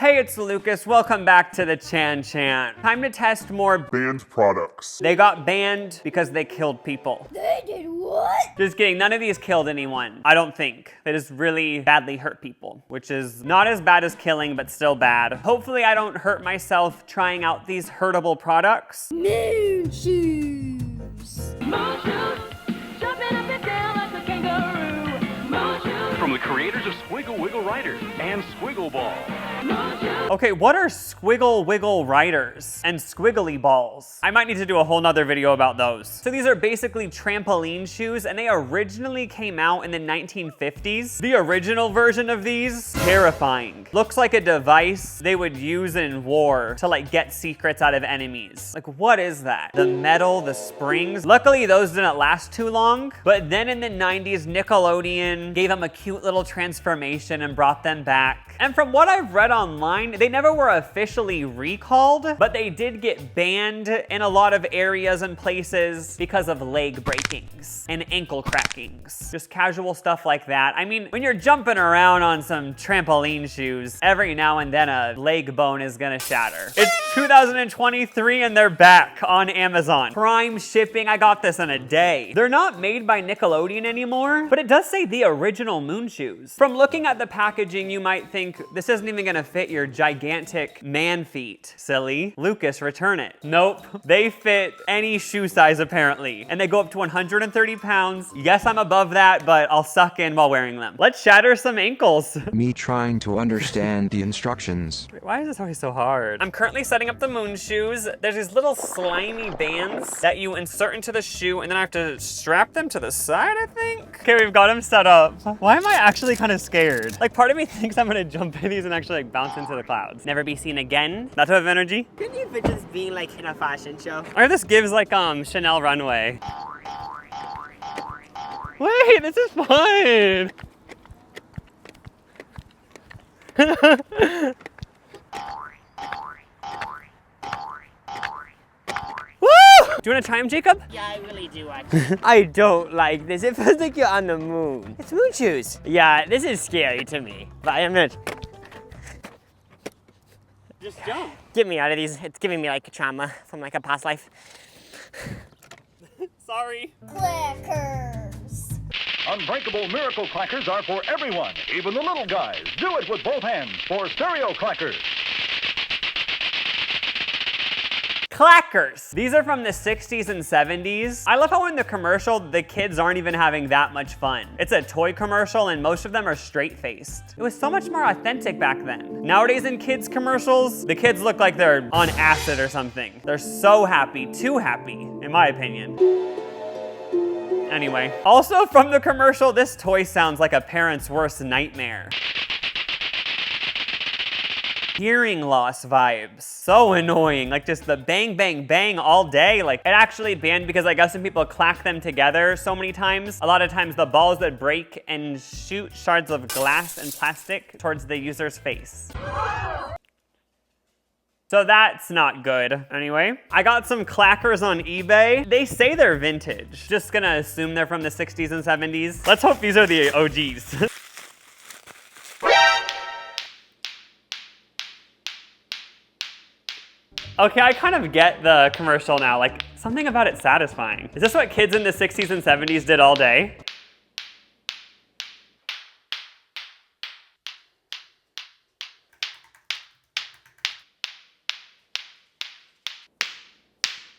Hey, it's Lucas. Welcome back to the Chan. Time to test more banned products. They got banned because they killed people. They did what? Just kidding, none of these killed anyone. I don't think. They just really badly hurt people, which is not as bad as killing, but still bad. Hopefully I don't hurt myself trying out these hurtable products. Moon shoes. Moon shoes, jumping up and down like a kangaroo. Moon shoes. From the creators of Squiggle Wiggle Riders and Squiggle Ball. Okay, what are Squiggle Wiggle Riders and Squiggly Balls? I might need to do a whole nother video about those. So these are basically trampoline shoes, and they originally came out in the 1950s. The original version of these, terrifying. Looks like a device they would use in war to like get secrets out of enemies. Like, what is that? The metal, the springs. Luckily, those didn't last too long, but then in the 90s, Nickelodeon gave them a cute little transformation and brought them back. And from what I've read online, they never were officially recalled, but they did get banned in a lot of areas and places because of leg breakings and ankle crackings. Just casual stuff like that. I mean, when you're jumping around on some trampoline shoes, every now and then a leg bone is gonna shatter. It's 2023 and they're back on Amazon. Prime shipping, I got this in a day. They're not made by Nickelodeon anymore, but it does say the original Moon shoes. From looking at the packaging, you might think this isn't even gonna fit your gigantic man feet. Silly. Lucas, return it. Nope. They fit any shoe size apparently, and they go up to 130 pounds. Yes, I'm above that, but I'll suck in while wearing them. Let's shatter some ankles. Me trying to understand the instructions. Why is this always so hard? I'm currently setting up the Moon shoes. There's these little slimy bands that you insert into the shoe, and then I have to strap them to the side, I think. Okay, we've got them set up. Why am I actually kind of scared? Like, part of me thinks I'm gonna jump in these and actually like bounce into the clouds. Never be seen again. That type of energy. Couldn't you imagine this being like in a fashion show? Or this gives like Chanel runway. Wait, this is fun. Do you want to try him, Jacob? Yeah, I really do actually. I don't like this. It feels like you're on the moon. It's moon shoes. Yeah, this is scary to me. But I'm gonna Just jump. get me out of these. It's giving me like trauma from like a past life. Sorry. Clackers. Unbreakable Miracle Clackers are for everyone, even the little guys. Do it with both hands for Stereo Clackers. Clackers. These are from the 60s and 70s. I love how in the commercial, the kids aren't even having that much fun. It's a toy commercial and most of them are straight-faced. It was so much more authentic back then. Nowadays in kids commercials, the kids look like they're on acid or something. They're so happy, too happy, in my opinion. Anyway, also from the commercial, this toy sounds like a parent's worst nightmare. Hearing loss vibes. So annoying, like just the bang, bang, bang all day. Like it actually banned because I guess some people clack them together so many times. A lot of times the balls that break and shoot shards of glass and plastic towards the user's face. So that's not good. Anyway, I got some clackers on eBay. They say they're vintage. Just gonna assume they're from the 60s and 70s. Let's hope these are the OGs. Okay, I kind of get the commercial now, like something about it satisfying. Is this what kids in the 60s and 70s did all day?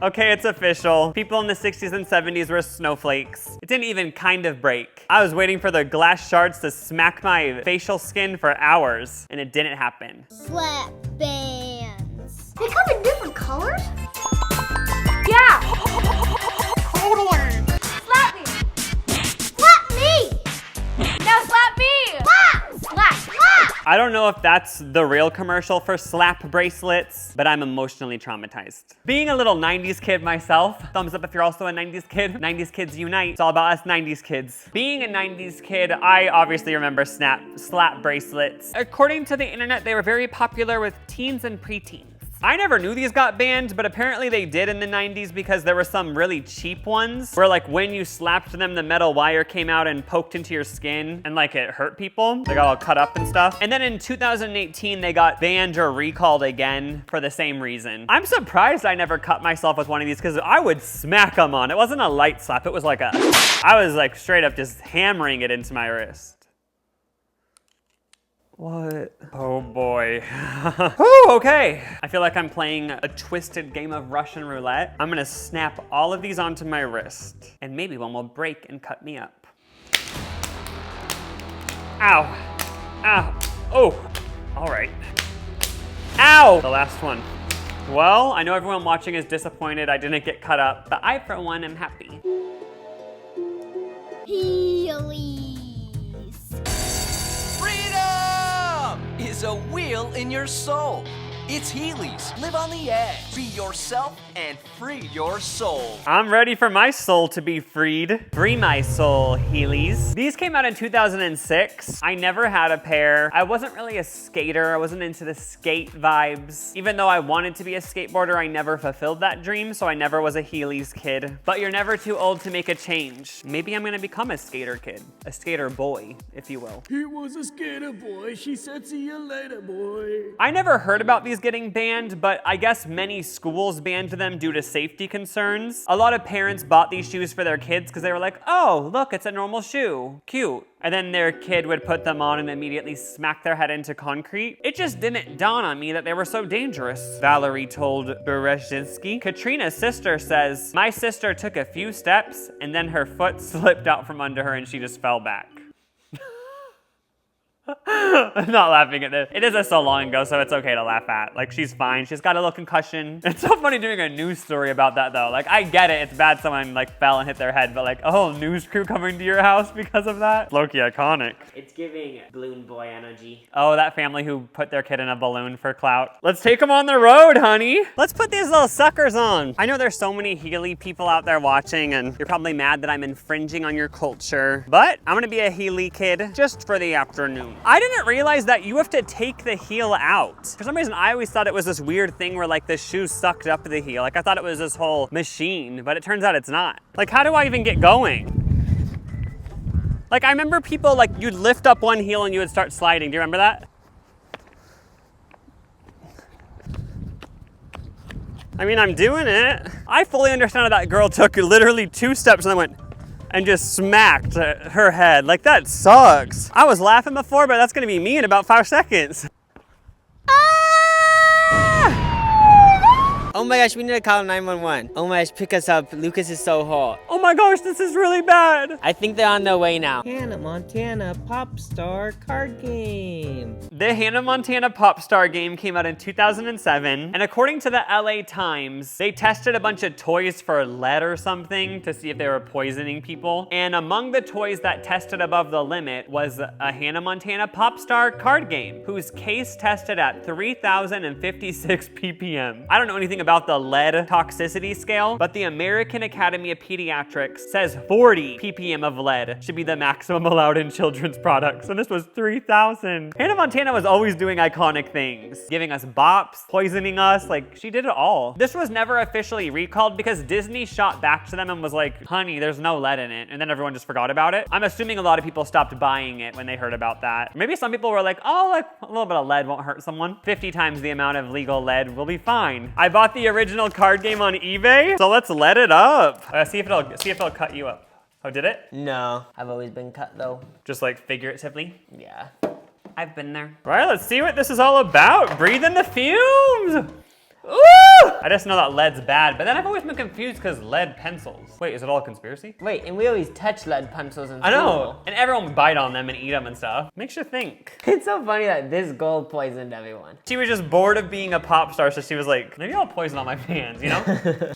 Okay, it's official. People in the 60s and 70s were snowflakes. It didn't even kind of break. I was waiting for the glass shards to smack my facial skin for hours, and it didn't happen. Slap bands. They come in different colors? Yeah! Totally! Slap me! Slap me! Now slap me! Slap! Slap! Slap! I don't know if that's the real commercial for slap bracelets, but I'm emotionally traumatized. Being a little 90s kid myself, thumbs up if you're also a 90s kid. 90s kids unite. It's all about us 90s kids. Being a 90s kid, I obviously remember slap bracelets. According to the internet, they were very popular with teens and preteens. I never knew these got banned, but apparently they did in the 90s because there were some really cheap ones where like when you slapped them, the metal wire came out and poked into your skin and like it hurt people. They got all cut up and stuff. And then in 2018, they got banned or recalled again for the same reason. I'm surprised I never cut myself with one of these because I would smack them on. It wasn't a light slap, it was like I was like straight up just hammering it into my wrist. What? Oh boy. Whew, okay. I feel like I'm playing a twisted game of Russian roulette. I'm gonna snap all of these onto my wrist, and maybe one will break and cut me up. Ow. Ow. Oh, all right. Ow! The last one. Well, I know everyone watching is disappointed I didn't get cut up, but I, for one, am happy. Heelys. Freedom is a wheel in your soul. It's Heelys. Live on the edge. Be yourself and free your soul. I'm ready for my soul to be freed. Free my soul, Heelys. These came out in 2006. I never had a pair. I wasn't really a skater. I wasn't into the skate vibes. Even though I wanted to be a skateboarder, I never fulfilled that dream, so I never was a Heelys kid. But you're never too old to make a change. Maybe I'm gonna become a skater kid. A skater boy, if you will. He was a skater boy. She said, see you later, boy. I never heard about these getting banned, but I guess many schools banned them due to safety concerns. A lot of parents bought these shoes for their kids because they were like, oh, look, it's a normal shoe. Cute. And then their kid would put them on and immediately smack their head into concrete. It just didn't dawn on me that they were so dangerous, Valerie told Berezhinsky. Katrina's sister says, my sister took a few steps and then her foot slipped out from under her and she just fell back. I'm not laughing at this. It is so long ago, so it's okay to laugh at. Like, she's fine. She's got a little concussion. It's so funny doing a news story about that, though. Like, I get it. It's bad someone, like, fell and hit their head, but, like, a whole news crew coming to your house because of that? Low-key iconic. It's giving balloon boy energy. Oh, that family who put their kid in a balloon for clout. Let's take them on the road, honey. Let's put these little suckers on. I know there's so many Heely people out there watching, and you're probably mad that I'm infringing on your culture, but I'm gonna be a Heely kid just for the afternoon. I didn't realize that you have to take the heel out. For some reason, I always thought it was this weird thing where like the shoe sucked up the heel. Like I thought it was this whole machine, but it turns out it's not. Like how do I even get going? Like I remember people like you'd lift up one heel and you would start sliding. Do you remember that? I mean, I'm doing it. I fully understand how that girl took literally 2 steps and then went and just smacked her head. Like, that sucks. I was laughing before, but that's gonna be me in about 5 seconds. Oh my gosh, we need to call 911. Oh my gosh, pick us up. Lucas is so hot. Oh my gosh, this is really bad. I think they're on their way now. Hannah Montana Pop Star card game. The Hannah Montana Pop Star game came out in 2007, and according to the LA Times, they tested a bunch of toys for lead or something to see if they were poisoning people. And among the toys that tested above the limit was a Hannah Montana Pop Star card game, whose case tested at 3,056 ppm. I don't know anything about the lead toxicity scale, but the American Academy of Pediatrics says 40 ppm of lead should be the maximum allowed in children's products, and this was 3,000. Hannah Montana was always doing iconic things, giving us bops, poisoning us, like she did it all. This was never officially recalled because Disney shot back to them and was like, honey, there's no lead in it, and then everyone just forgot about it. I'm assuming a lot of people stopped buying it when they heard about that. Maybe some people were like, oh, like a little bit of lead won't hurt someone. 50 times the amount of legal lead will be fine. I bought the original card game on eBay, so let's let it up. See if it'll cut you up. Oh, did it? No, I've always been cut though. Just like figuratively? Yeah. I've been there. All right, let's see what this is all about. Breathe in the fumes. Ooh! I just know that lead's bad, but then I've always been confused because lead pencils. Wait, is it all a conspiracy? Wait, and we always touch lead pencils in school. I know, and everyone would bite on them and eat them and stuff. Makes you think. It's so funny that this gold poisoned everyone. She was just bored of being a pop star, so she was like, maybe I'll poison all my fans, you know?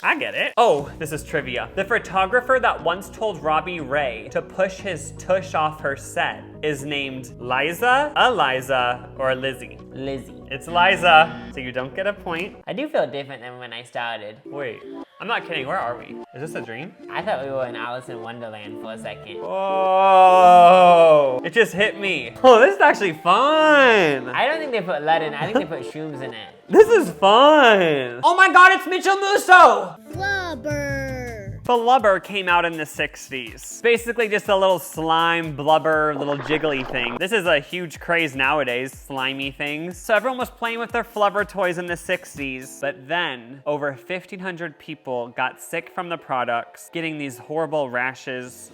I get it. Oh, this is trivia. The photographer that once told Robbie Ray to push his tush off her set is named Liza, Eliza, or Lizzie. Lizzie. It's Liza, so you don't get a point. I do feel different than when I started. Wait, I'm not kidding, where are we? Is this a dream? I thought we were in Alice in Wonderland for a second. Whoa! It just hit me. Oh, this is actually fun. I don't think they put lead in it. I think they put shrooms in it. This is fun. Oh my God, it's Mitchell Musso. Flubber. Flubber came out in the 60s. Basically just a little slime, blubber, little jiggly thing. This is a huge craze nowadays, slimy things. So everyone was playing with their Flubber toys in the 60s, but then over 1,500 people got sick from the products, getting these horrible rashes.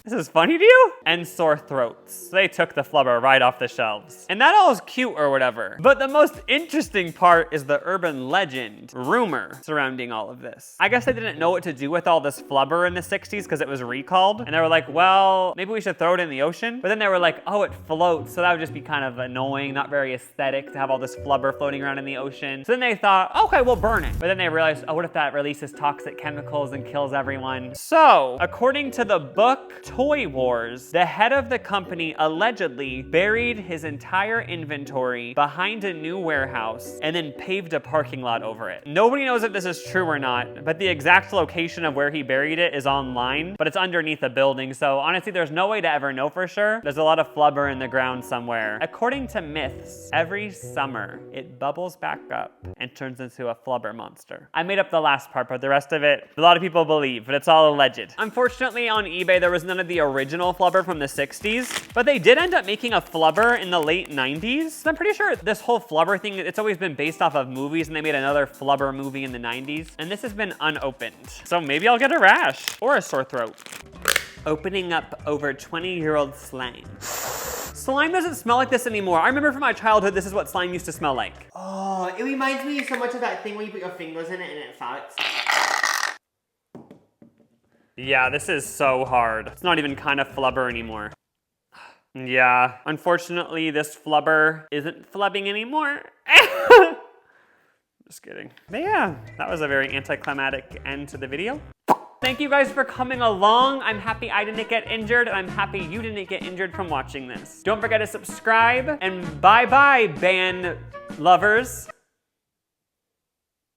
This is funny to you? And sore throats. They took the Flubber right off the shelves. And that all is cute or whatever. But the most interesting part is the urban legend, rumor surrounding all of this. I guess they didn't know what to do with all this Flubber in the 60s because it was recalled. And they were like, well, maybe we should throw it in the ocean. But then they were like, oh, it floats. So that would just be kind of annoying, not very aesthetic to have all this Flubber floating around in the ocean. So then they thought, okay, we'll burn it. But then they realized, oh, what if that releases toxic chemicals and kills everyone? So, according to the book, Toy Wars, the head of the company allegedly buried his entire inventory behind a new warehouse and then paved a parking lot over it. Nobody knows if this is true or not, but the exact location of where he buried it is online, but it's underneath a building, so honestly, there's no way to ever know for sure. There's a lot of Flubber in the ground somewhere. According to myths, every summer, it bubbles back up and turns into a Flubber monster. I made up the last part, but the rest of it, a lot of people believe, but it's all alleged. Unfortunately, on eBay, there was none of the original Flubber from the 60s, but they did end up making a Flubber in the late 90s. I'm pretty sure this whole Flubber thing, it's always been based off of movies, and they made another Flubber movie in the 90s, and this has been unopened. So maybe I'll get a rash or a sore throat. Opening up over 20-year-old slime. Slime doesn't smell like this anymore. I remember from my childhood, this is what slime used to smell like. Oh, it reminds me so much of that thing where you put your fingers in it and it farts. Yeah, this is so hard. It's not even kind of Flubber anymore. Yeah, unfortunately, this Flubber isn't flubbing anymore. Just kidding. But yeah, that was a very anticlimactic end to the video. Thank you guys for coming along. I'm happy I didn't get injured, and I'm happy you didn't get injured from watching this. Don't forget to subscribe, and bye-bye, band lovers.